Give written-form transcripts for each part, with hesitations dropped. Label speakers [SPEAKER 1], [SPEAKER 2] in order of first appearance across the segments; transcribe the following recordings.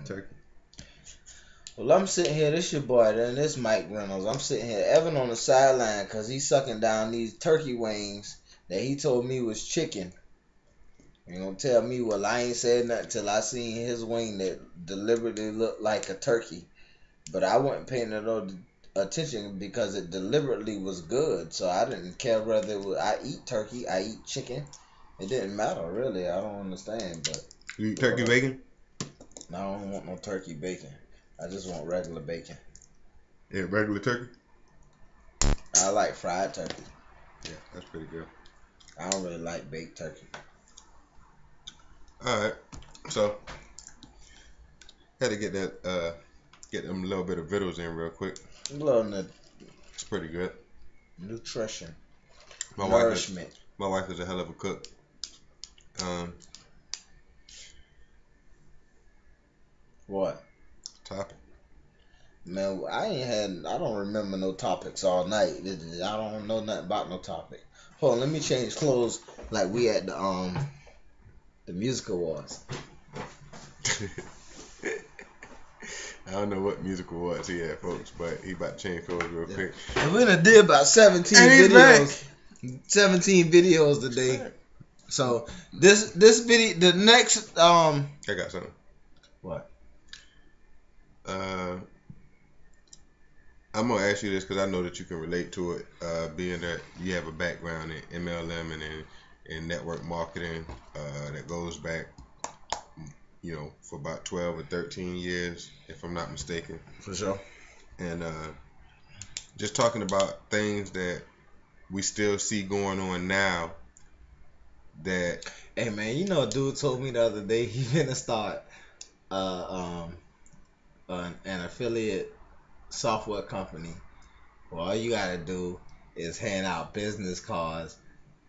[SPEAKER 1] turkey.
[SPEAKER 2] Well, I'm sitting here. This your boy, then this Mike Reynolds. I'm sitting here. Evan on the sideline because he's sucking down these turkey wings that he told me was chicken. You gonna tell me, well, I ain't said nothing till I seen his wing that deliberately looked like a turkey. But I wasn't paying no attention because it deliberately was good. So I didn't care whether it was, I eat turkey, I eat chicken. It didn't matter, really. I don't understand. But
[SPEAKER 1] You eat turkey bacon?
[SPEAKER 2] I don't want no turkey bacon. I just want regular bacon.
[SPEAKER 1] Yeah, regular turkey?
[SPEAKER 2] I like fried turkey.
[SPEAKER 1] Yeah, that's pretty good.
[SPEAKER 2] I don't really like baked turkey.
[SPEAKER 1] All right, so had to get that get them a little bit of vittles in real quick.
[SPEAKER 2] A little
[SPEAKER 1] It's pretty good.
[SPEAKER 2] nutrition,
[SPEAKER 1] My
[SPEAKER 2] nourishment.
[SPEAKER 1] My wife is a hell of a cook.
[SPEAKER 2] What?
[SPEAKER 1] Topic.
[SPEAKER 2] Man, I don't remember no topics all night. I don't know nothing about no topic. Hold on, let me change clothes like we at the music awards.
[SPEAKER 1] I don't know what musical awards he had, folks, but he about to change clothes real quick.
[SPEAKER 2] And we done did about 17 videos. 17 videos today. So this video, the next
[SPEAKER 1] I got something.
[SPEAKER 2] What?
[SPEAKER 1] I'm gonna ask you this because I know that you can relate to it, being that you have a background in MLM and in network marketing that goes back, for about 12 or 13 years, if I'm not mistaken.
[SPEAKER 2] For sure.
[SPEAKER 1] And just talking about things that we still see going on now. That
[SPEAKER 2] hey man, a dude told me the other day he gonna start an affiliate software company. Well, all you gotta do is hand out business cards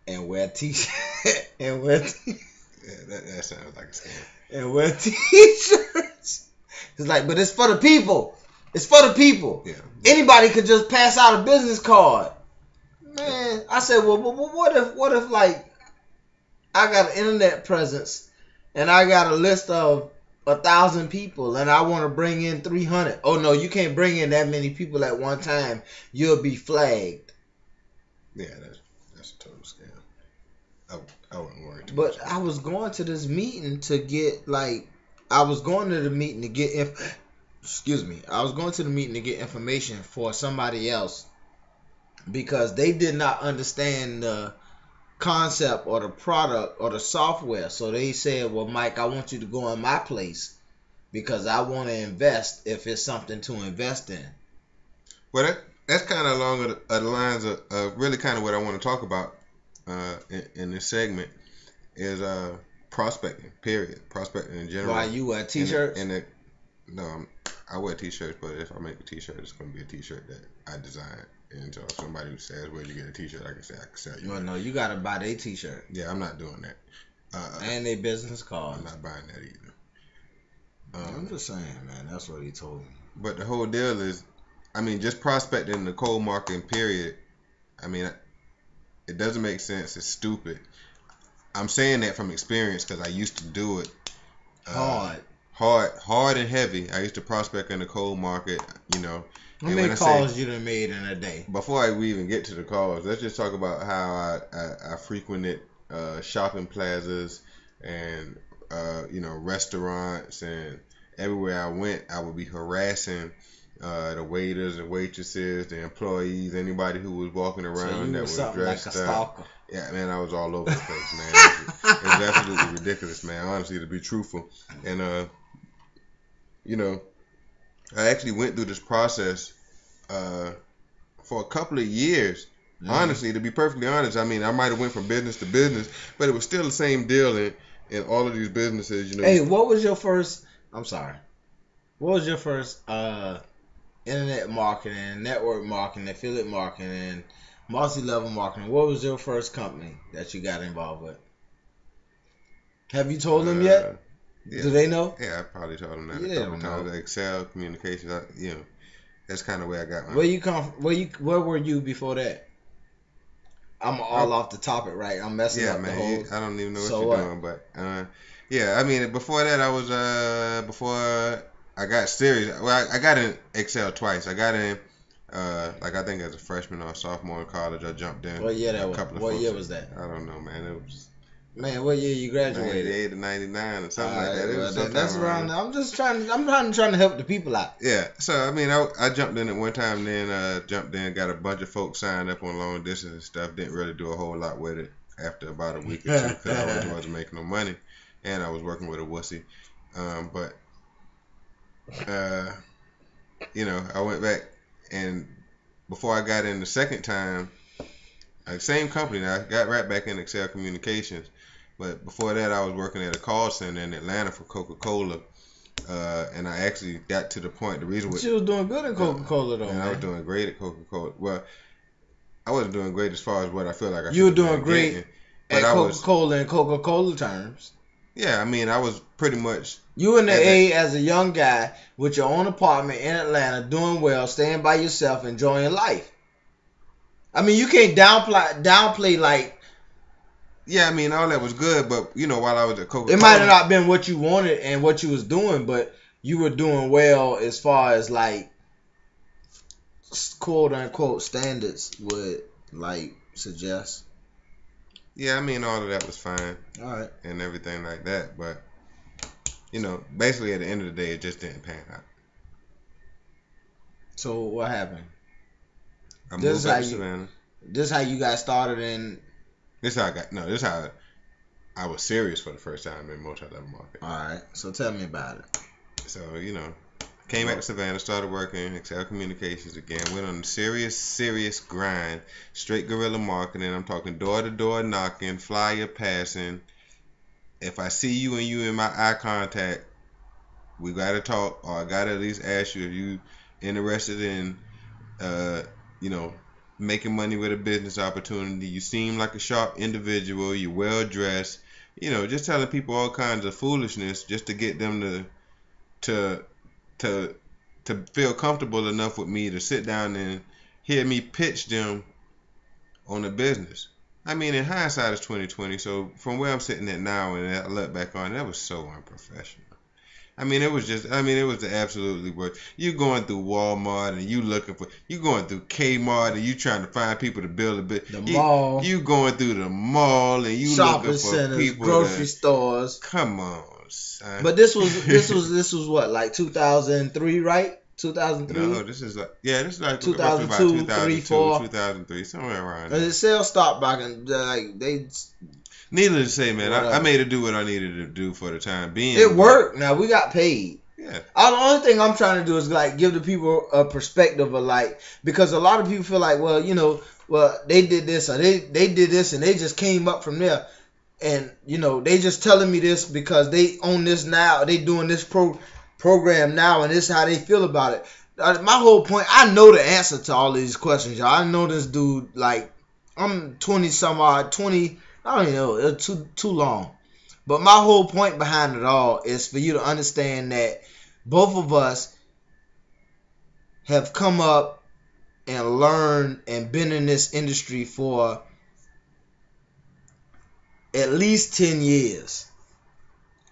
[SPEAKER 2] and wear t-shirts
[SPEAKER 1] that sounds like a scam.
[SPEAKER 2] And wear t-shirts. It's like, but it's for the people. It's for the people.
[SPEAKER 1] Yeah.
[SPEAKER 2] Anybody could just pass out a business card. Man, I said, well, what if like I got an internet presence and I got a list of 1,000 people and I want to bring in 300. Oh no, you can't bring in that many people at one time. You'll be flagged.
[SPEAKER 1] Yeah, that's a total scam. I wouldn't worry too much.
[SPEAKER 2] But I was going to this meeting to get I was going to the meeting to get information for somebody else because they did not understand the concept or the product or the software. So they said, well, Mike, I want you to go in my place because I want to invest if it's something to invest in.
[SPEAKER 1] Well, that's kind of along the lines of really kind of what I want to talk about in this segment is prospecting, period. Prospecting in general.
[SPEAKER 2] Why, you wear t-shirts?
[SPEAKER 1] No, I wear t-shirts, but if I make a t-shirt, it's going to be a t-shirt that I design. And so if somebody who says, where'd you get a t-shirt, I can say, I can sell you.
[SPEAKER 2] Well, no, you got to buy their t-shirt.
[SPEAKER 1] Yeah, I'm not doing that.
[SPEAKER 2] And their business card.
[SPEAKER 1] I'm not buying that either.
[SPEAKER 2] I'm just saying, man, that's what he told me.
[SPEAKER 1] But the whole deal is, just prospecting in the cold marketing period, it doesn't make sense. It's stupid. I'm saying that from experience because I used to do it. Hard and heavy. I used to prospect in the cold market,
[SPEAKER 2] How many calls you done made in a day?
[SPEAKER 1] Before we even get to the calls, let's just talk about how I frequented shopping plazas and restaurants, and everywhere I went, I would be harassing the waiters and waitresses, the employees, anybody who was walking around that was dressed
[SPEAKER 2] like a stalker.
[SPEAKER 1] Yeah, man, I was all over the place, man. It was absolutely ridiculous, man. Honestly, to be truthful, and I actually went through this process for a couple of years. Mm-hmm. Honestly, to be perfectly honest, I might have went from business to business, but it was still the same deal in all of these businesses.
[SPEAKER 2] Hey, what was your first? I'm sorry. What was your first internet marketing, network marketing, affiliate marketing, multi-level marketing? What was your first company that you got involved with? Have you told them yet?
[SPEAKER 1] Yeah.
[SPEAKER 2] Do they know?
[SPEAKER 1] Yeah, I probably told them that a couple times. Excel Communications, that's kind of where I got my.
[SPEAKER 2] Where were you before that? I'm all off the topic, right? I'm messing up the whole.
[SPEAKER 1] I don't even know what you're doing, but Yeah, I mean, before that, I was before I got serious. Well, I got in Excel twice. I got in like I think as a freshman or sophomore in college. I jumped in.
[SPEAKER 2] What year
[SPEAKER 1] with
[SPEAKER 2] that
[SPEAKER 1] a
[SPEAKER 2] was?
[SPEAKER 1] couple of
[SPEAKER 2] What
[SPEAKER 1] folks.
[SPEAKER 2] year was that?
[SPEAKER 1] I don't know, man. It was
[SPEAKER 2] Man, what year you graduated?
[SPEAKER 1] 98 to 99 or something like
[SPEAKER 2] Alright,
[SPEAKER 1] that. It
[SPEAKER 2] well,
[SPEAKER 1] was
[SPEAKER 2] then
[SPEAKER 1] sometime
[SPEAKER 2] that's around.
[SPEAKER 1] around.
[SPEAKER 2] I'm trying to help the people out.
[SPEAKER 1] Yeah, so I mean, I jumped in at one time, then jumped in, got a bunch of folks signed up on long distance and stuff. Didn't really do a whole lot with it after about a week or two because I wasn't making no money, and I was working with a wussy. But you know, I went back, and before I got in the second time, same company. Now I got right back in Excel Communications, but before that, I was working at a call center in Atlanta for Coca-Cola. And I actually got to the point. The reason
[SPEAKER 2] She was doing good in Coca-Cola though,
[SPEAKER 1] man. I was doing great at Coca-Cola. Well, I wasn't doing great as far as what I feel like I should.
[SPEAKER 2] You were doing great
[SPEAKER 1] getting,
[SPEAKER 2] at Coca-Cola in Coca-Cola terms.
[SPEAKER 1] Yeah, I mean, I was pretty much.
[SPEAKER 2] You in the A as a young guy with your own apartment in Atlanta, doing well, staying by yourself, enjoying life. I mean, you can't downplay like.
[SPEAKER 1] Yeah, I mean, all that was good, but you know, while I was at Coca-Cola,
[SPEAKER 2] it might have not been what you wanted and what you was doing, but you were doing well as far as like quote unquote standards would like suggest.
[SPEAKER 1] Yeah, I mean, all of that was fine.
[SPEAKER 2] All right.
[SPEAKER 1] And everything like that, but you know, basically at the end of the day, it just didn't pan out.
[SPEAKER 2] So what happened?
[SPEAKER 1] I moved back to Savannah.
[SPEAKER 2] This how you got started in.
[SPEAKER 1] This is how I was serious for the first time in multi-level marketing.
[SPEAKER 2] All right, so tell me about it.
[SPEAKER 1] So, you know, came back to Savannah, started working Excel Communications again, went on a serious grind, straight guerrilla marketing. I'm talking door-to-door knocking, flyer passing. If I see you and you in my eye contact, we got to talk, or I got to at least ask you if you interested in, you know, making money with a business opportunity. You seem like a sharp individual. You're well dressed. You know, just telling people all kinds of foolishness just to get them to feel comfortable enough with me to sit down and hear me pitch them on a business. I mean, in hindsight, it's 2020. So from where I'm sitting at now, and I look back on it, that was so unprofessional. I mean, it was the absolutely worst. You going through Walmart and you going through Kmart and you trying to find people to build a bit.
[SPEAKER 2] The mall.
[SPEAKER 1] You going through the mall and you
[SPEAKER 2] shopping
[SPEAKER 1] looking for
[SPEAKER 2] centers,
[SPEAKER 1] people.
[SPEAKER 2] Grocery stores.
[SPEAKER 1] Come on, son.
[SPEAKER 2] But this was what, like 2003, right? 2003.
[SPEAKER 1] No, this is like
[SPEAKER 2] 2002,
[SPEAKER 1] about 2002,
[SPEAKER 2] 2004,
[SPEAKER 1] 2003, somewhere around there.
[SPEAKER 2] And the sales stopped back and like they.
[SPEAKER 1] Needless to say, man, I made it do what I needed to do for the time being.
[SPEAKER 2] It worked. Now we got paid.
[SPEAKER 1] Yeah.
[SPEAKER 2] The only thing I'm trying to do is like give the people a perspective of like, because a lot of people feel like, well, you know, well they did this or they did this and they just came up from there, and you know they just telling me this because they own this now, they doing this program now, and this is how they feel about it. My whole point, I know the answer to all these questions, y'all. I know this dude, like I'm 20 some odd, 20. I don't even know. It's too long. But my whole point behind it all is for you to understand that both of us have come up and learned and been in this industry for at least 10 years.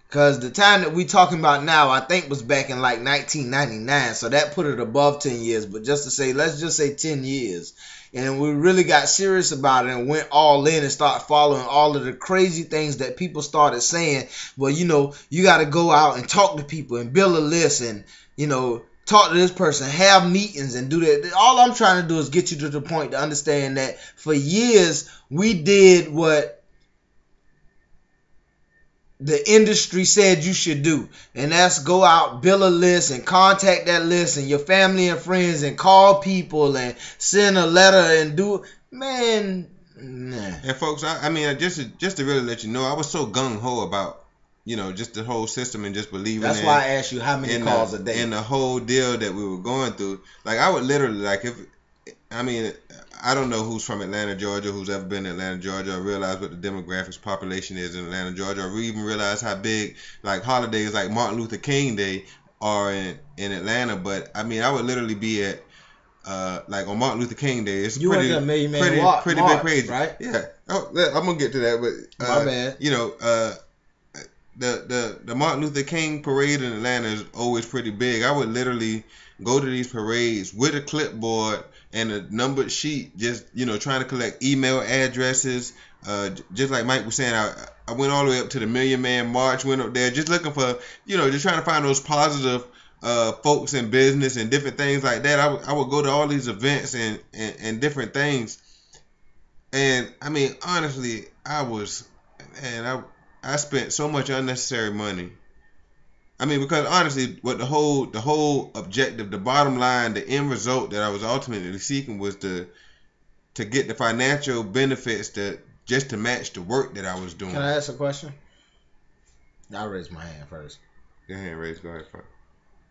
[SPEAKER 2] Because the time that we talking about now, I think was back in like 1999. So that put it above 10 years. But just to say, let's just say 10 years. And we really got serious about it and went all in and started following all of the crazy things that people started saying. Well, you know, you got to go out and talk to people and build a list and, you know, talk to this person, have meetings and do that. All I'm trying to do is get you to the point to understand that for years we did what the industry said you should do, and that's go out, build a list and contact that list and your family and friends and call people and send a letter and do, man. Nah.
[SPEAKER 1] And folks, I mean, just to really let you know, I was so gung ho about, you know, just the whole system and just believing.
[SPEAKER 2] That's why I asked you how many calls a day
[SPEAKER 1] and the whole deal that we were going through. Like I would literally, like, I don't know who's from Atlanta, Georgia, who's ever been to Atlanta, Georgia, or realize what the demographics population is in Atlanta, Georgia, or even realize how big like holidays like Martin Luther King Day are in Atlanta. But I mean, I would literally be at like on Martin Luther King Day. It's pretty big crazy,
[SPEAKER 2] right?
[SPEAKER 1] Yeah. Oh, I'm gonna get to that, but
[SPEAKER 2] my bad.
[SPEAKER 1] You know, the Martin Luther King parade in Atlanta is always pretty big. I would literally go to these parades with a clipboard and a numbered sheet, just trying to collect email addresses. Just like Mike was saying, I went all the way up to the Million Man March. Went up there just looking for just trying to find those positive folks in business and different things like that. I would go to all these events and different things. And I mean, honestly, I spent so much unnecessary money. I mean, because honestly, what the whole objective, the bottom line, the end result that I was ultimately seeking was to get the financial benefits just to match the work that I was doing.
[SPEAKER 2] Can I ask a question? I'll raise my hand first.
[SPEAKER 1] Your hand raised. Go ahead first.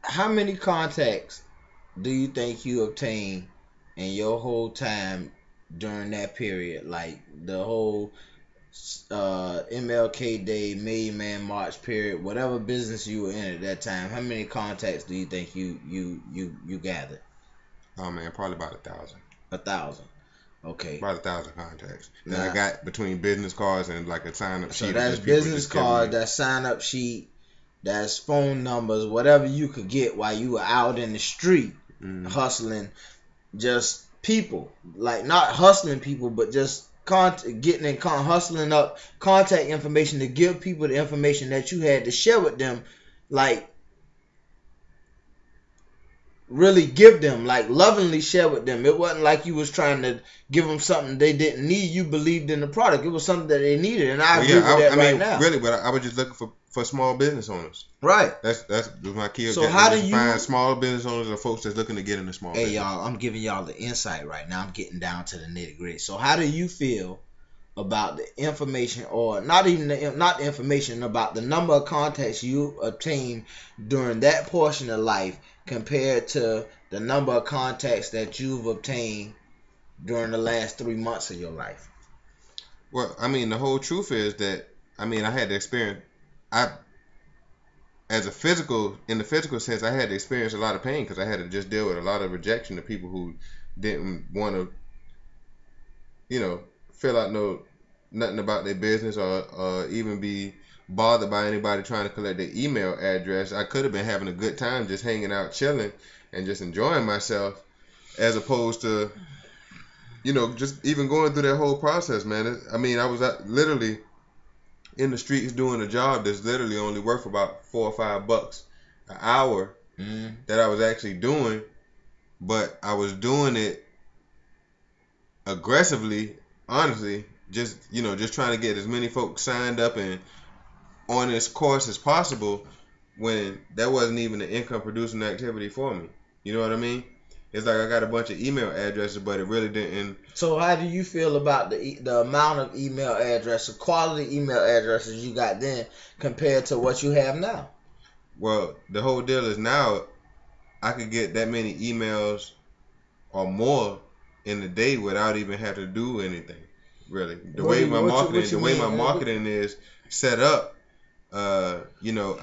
[SPEAKER 2] How many contacts do you think you obtained in your whole time during that period? Like the whole MLK Day, Million Man March period, whatever business you were in at that time, how many contacts do you think you gathered?
[SPEAKER 1] Oh man, probably about 1,000.
[SPEAKER 2] 1,000. Okay.
[SPEAKER 1] About 1,000 contacts that I got between business cards and like a sign up sheet.
[SPEAKER 2] So that's business card, that sign up sheet, that's phone numbers, whatever you could get while you were out in the street hustling, just people, like not hustling people, but just hustling up contact information to give people the information that you had to share with them, like really give them, like lovingly share with them. It wasn't like you was trying to give them something they didn't need. You believed in the product. It was something that they needed, and I agree with that right now.
[SPEAKER 1] Really, but I was just looking for small business owners.
[SPEAKER 2] Right.
[SPEAKER 1] That's my key objective.
[SPEAKER 2] So how do you
[SPEAKER 1] find small business owners or folks that's looking to get into small business?
[SPEAKER 2] Hey y'all, I'm giving y'all the insight right now. I'm getting down to the nitty gritty. So how do you feel about the information, or not the information, about the number of contacts you obtained during that portion of life compared to the number of contacts that you've obtained during the last 3 months of your life?
[SPEAKER 1] Well, I mean, the whole truth is that, I mean, I had to experience, in the physical sense, I had to experience a lot of pain because I had to just deal with a lot of rejection of people who didn't want to, fill out nothing about their business or even be bothered by anybody trying to collect their email address. I could have been having a good time just hanging out, chilling, and just enjoying myself, as opposed to, just even going through that whole process, man. I mean, I was literally in the streets doing a job that's literally only worth about $4 or $5 an hour that I was actually doing, but I was doing it aggressively, honestly, just trying to get as many folks signed up and on this course as possible, when that wasn't even an income producing activity for me. You know what I mean? It's like I got a bunch of email addresses, but it really didn't.
[SPEAKER 2] So how do you feel about the amount of email addresses, quality email addresses you got then compared to what you have now?
[SPEAKER 1] Well, the whole deal is now I could get that many emails or more in a day without even having to do anything. Really, the way my marketing is set up, I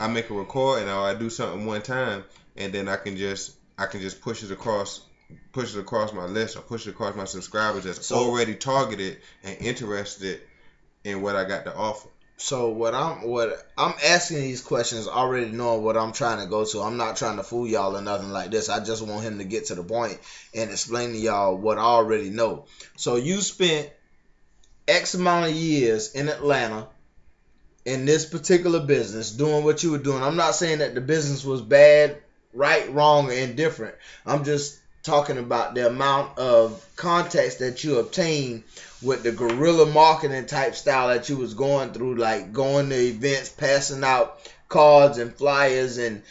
[SPEAKER 1] make a record and I do something one time, and then I can just push it across my list, or push it across my subscribers that's already targeted and interested in what I got to offer.
[SPEAKER 2] So what I'm asking these questions, already knowing what I'm trying to go to. I'm not trying to fool y'all or nothing like this. I just want him to get to the point and explain to y'all what I already know. So you spent X amount of years in Atlanta in this particular business doing what you were doing. I'm not saying that the business was bad, right, wrong, or indifferent. I'm just talking about the amount of contacts that you obtained with the guerrilla marketing type style that you was going through, like going to events, passing out cards and flyers and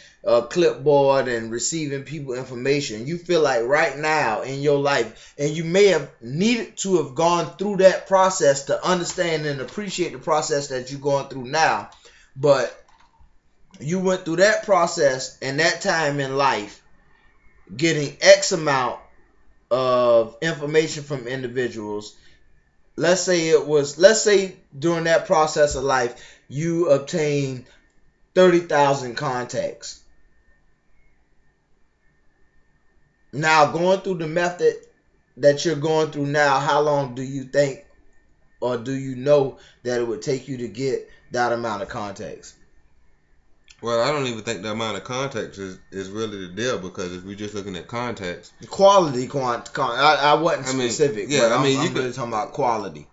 [SPEAKER 2] clipboard and receiving people information. You feel like right now in your life, and you may have needed to have gone through that process to understand and appreciate the process that you're going through now, but you went through that process and that time in life getting X amount of information from individuals. Let's say during that process of life you obtained 30,000 contacts. Now, going through the method that you're going through now, how long do you think, or do you know that it would take you to get that amount of contacts?
[SPEAKER 1] Well, I don't even think the amount of context is really the deal, because if we're just looking at context,
[SPEAKER 2] quality, I wasn't specific.
[SPEAKER 1] Yeah,
[SPEAKER 2] but
[SPEAKER 1] I mean,
[SPEAKER 2] I'm really talking about quality.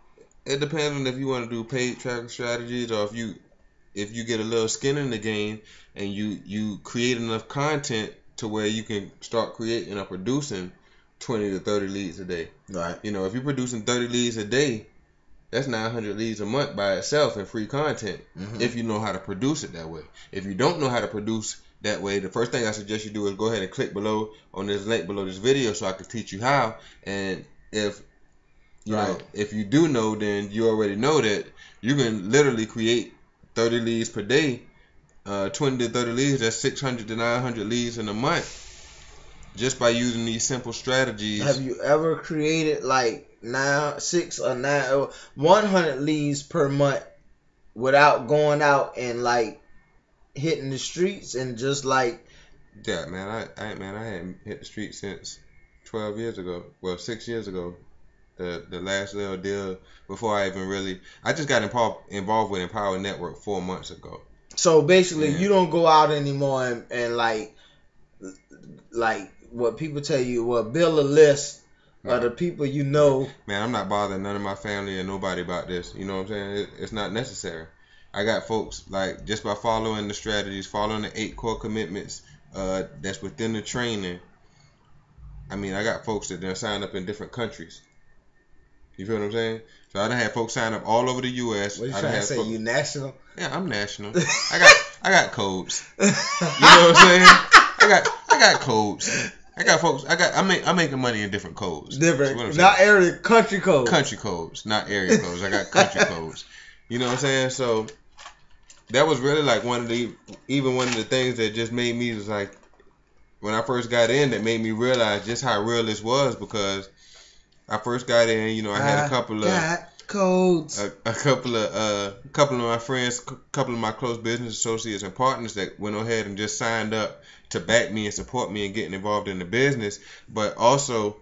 [SPEAKER 1] It depends on if you want to do paid traffic strategies, or if you get a little skin in the game and you create enough content to where you can start creating or producing 20 to 30 leads a day.
[SPEAKER 2] Right.
[SPEAKER 1] You know, if you're producing 30 leads a day, that's 900 leads a month by itself in free content. Mm-hmm. If you know how to produce it that way. If you don't know how to produce that way, the first thing I suggest you do is go ahead and click below on this link below this video so I can teach you how. And if you know, if you do know, then you already know that you can literally create 30 leads per day, 20 to 30 leads. That's 600 to 900 leads in a month, just by using these simple strategies.
[SPEAKER 2] Have you ever created like 100 leads per month without going out and like hitting the streets and just like?
[SPEAKER 1] Yeah, man, I hadn't hit the streets since 12 years ago. Well, 6 years ago. The last little deal before I just got involved with Empower Network 4 months ago.
[SPEAKER 2] So basically, you don't go out anymore and like what people tell you, build a list of the people you know.
[SPEAKER 1] Man, I'm not bothering none of my family or nobody about this. You know what I'm saying? It's not necessary. I got folks, like, just by following the strategies, following the 8 core commitments that's within the training. I mean, I got folks that signed up in different countries. You feel what I'm saying? So I done had folks sign up all over the U.S.
[SPEAKER 2] What you trying to say? You national?
[SPEAKER 1] Yeah, I'm national. I got codes. You know what I'm saying? I got codes. I got folks. I'm making money in different codes.
[SPEAKER 2] Different, not area, country codes.
[SPEAKER 1] Country codes, not area codes. I got country codes. You know what I'm saying? So that was really like one of the things that just made me, was like, when I first got in, that made me realize just how real this was, because I first got in, you know, I had a couple of
[SPEAKER 2] codes.
[SPEAKER 1] A couple of my friends, a couple of my close business associates and partners that went ahead and just signed up to back me and support me in getting involved in the business. But also,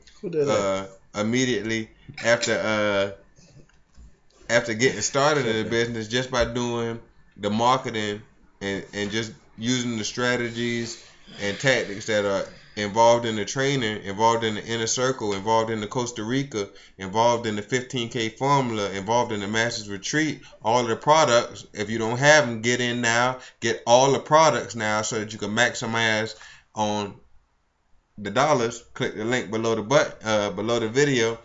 [SPEAKER 1] immediately after getting started in the business, just by doing the marketing and just using the strategies and tactics that are involved in the training, involved in the inner circle, involved in the Costa Rica, involved in the 15K formula, involved in the Masters Retreat, all of the products. If you don't have them, get in now. Get all the products now so that you can maximize on the dollars. Click the link below below the video.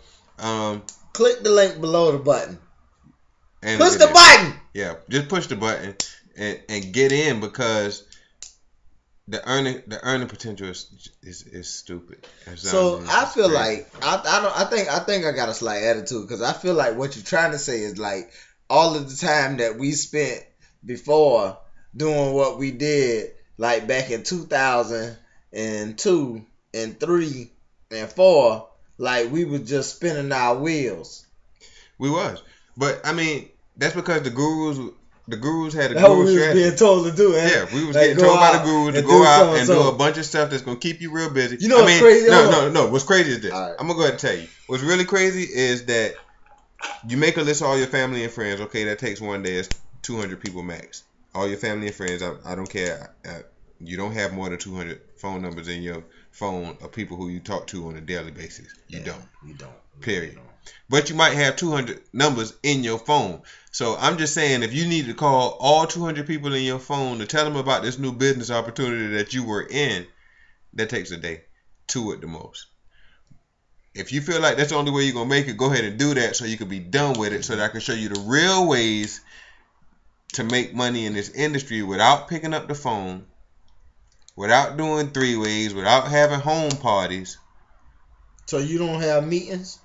[SPEAKER 2] Click the link below the button. And push the button.
[SPEAKER 1] Yeah, just push the button and get in, because the earning potential is stupid.
[SPEAKER 2] So I feel like I think I got a slight attitude, because I feel like what you're trying to say is like all of the time that we spent before doing what we did, like back in 2002 and 3 and 4, like we were just spinning our wheels.
[SPEAKER 1] We was, but I mean, that's because the gurus had a
[SPEAKER 2] that's
[SPEAKER 1] guru
[SPEAKER 2] what we
[SPEAKER 1] strategy.
[SPEAKER 2] Was being told to do.
[SPEAKER 1] Yeah, we was getting told by the gurus to go out and do a bunch of stuff that's gonna keep you real busy.
[SPEAKER 2] You know what's crazy?
[SPEAKER 1] No. What's crazy is this.
[SPEAKER 2] Right.
[SPEAKER 1] I'm gonna go ahead and tell you. What's really crazy is that you make a list of all your family and friends. Okay, that takes one day. It's 200 people max. All your family and friends. I don't care. You don't have more than 200 phone numbers in your phone of people who you talk to on a daily basis. You don't. Period. But you might have 200 numbers in your phone. So I'm just saying, if you need to call all 200 people in your phone to tell them about this new business opportunity that you were in, that takes a day, 2 at the most. If you feel like that's the only way you're going to make it, go ahead and do that so you can be done with it, so that I can show you the real ways to make money in this industry without picking up the phone, without doing 3-ways, without having home parties.
[SPEAKER 2] So you don't have meetings?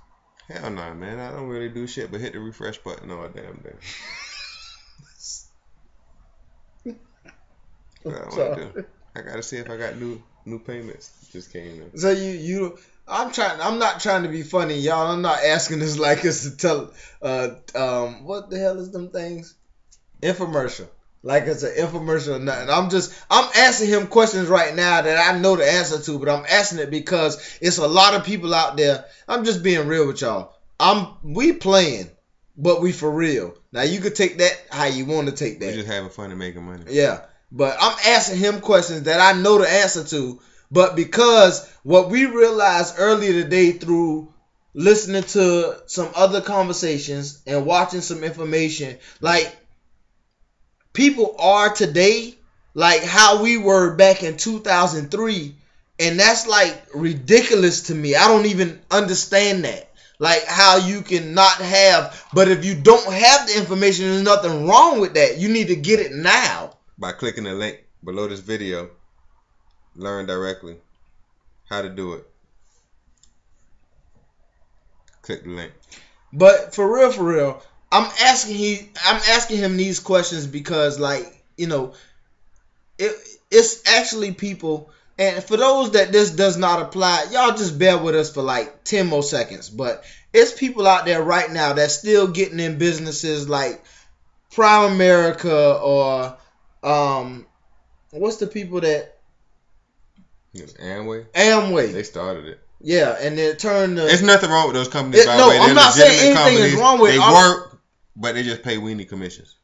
[SPEAKER 1] Hell no, man. I don't really do shit but hit the refresh button all damn day. I gotta see if I got new payments. Just came in.
[SPEAKER 2] So I'm not trying to be funny, y'all. I'm not asking this like us to tell what the hell is them things? Infomercial. Like it's an infomercial or nothing. I'm asking him questions right now that I know the answer to, but I'm asking it because it's a lot of people out there. I'm just being real with y'all. We playing, but we for real. Now you could take that how you want to take that.
[SPEAKER 1] We just having fun and making money.
[SPEAKER 2] Yeah. But I'm asking him questions that I know the answer to. But because what we realized earlier today through listening to some other conversations and watching some information, like people are today like how we were back in 2003, and that's like ridiculous to me. I don't even understand that. Like how you can not have, but if you don't have the information, there's nothing wrong with that. You need to get it now.
[SPEAKER 1] By clicking the link below this video, learn directly how to do it. Click the link.
[SPEAKER 2] But for real, I'm asking him these questions because, like, you know, it's actually people. And for those that this does not apply, y'all just bear with us for like 10 more seconds. But it's people out there right now that's still getting in businesses like Prime America or what's the people that
[SPEAKER 1] Amway. They started it.
[SPEAKER 2] Yeah, and it turned.
[SPEAKER 1] There's nothing wrong with those companies. By the way,
[SPEAKER 2] I'm not saying anything is wrong with.
[SPEAKER 1] They work, but they just pay weenie commissions.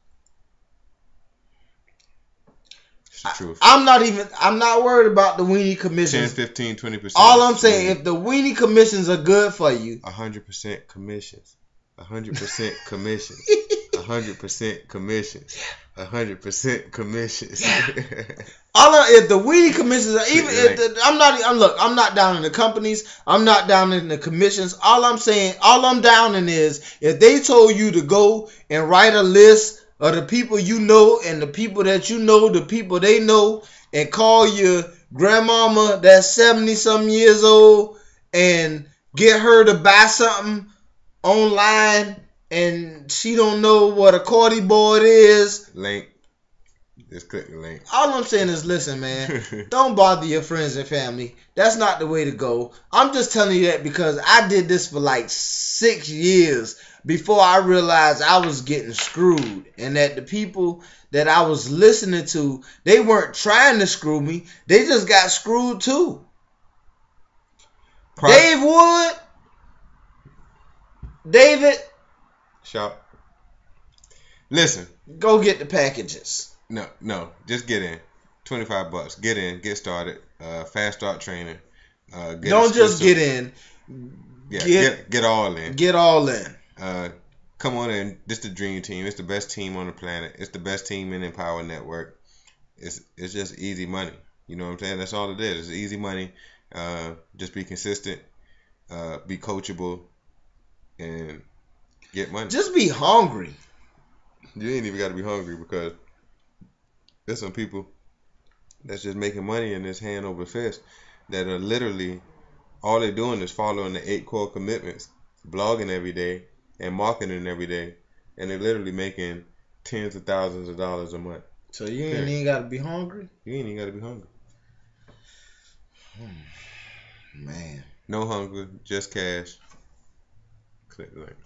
[SPEAKER 1] It's the truth.
[SPEAKER 2] I'm not worried about the weenie commissions.
[SPEAKER 1] 10, 15, 20%.
[SPEAKER 2] All I'm saying, if the weenie commissions are good for you,
[SPEAKER 1] 100% commissions. 100% commissions. 100% commissions. 100% commissions.
[SPEAKER 2] If the weenie commissions are even, I'm not down in the companies. I'm not down in the commissions. All I'm down in is if they told you to go and write a list of the people you know and the people that you know, the people they know, and call your grandmama that's 70-something years old and get her to buy something online and she don't know what a Cordy board is.
[SPEAKER 1] Link. Just click the link.
[SPEAKER 2] All I'm saying is, listen, man, don't bother your friends and family. That's not the way to go. I'm just telling you that because I did this for like 6 years before I realized I was getting screwed, and that the people that I was listening to, they weren't trying to screw me. They just got screwed too. Dave Wood, David,
[SPEAKER 1] Shop. Listen.
[SPEAKER 2] Go get the packages.
[SPEAKER 1] No, just get in. $25. Get in, get started. Fast start training.
[SPEAKER 2] Don't just get in.
[SPEAKER 1] Yeah, get all in.
[SPEAKER 2] Get all in.
[SPEAKER 1] Come on in. This is the dream team. It's the best team on the planet. It's the best team in Empower Network. It's just easy money. You know what I'm saying? That's all it is. It's easy money. Just be consistent. Be coachable. And get money.
[SPEAKER 2] Just be hungry.
[SPEAKER 1] You ain't even got to be hungry because there's some people that's just making money in this hand over fist that are literally all they're doing is following the 8 core commitments, blogging every day and marketing every day, and they're literally making tens of thousands of dollars a month.
[SPEAKER 2] So you ain't even got to be hungry?
[SPEAKER 1] You ain't even got to be hungry.
[SPEAKER 2] Man.
[SPEAKER 1] No hunger, just cash. Click the link.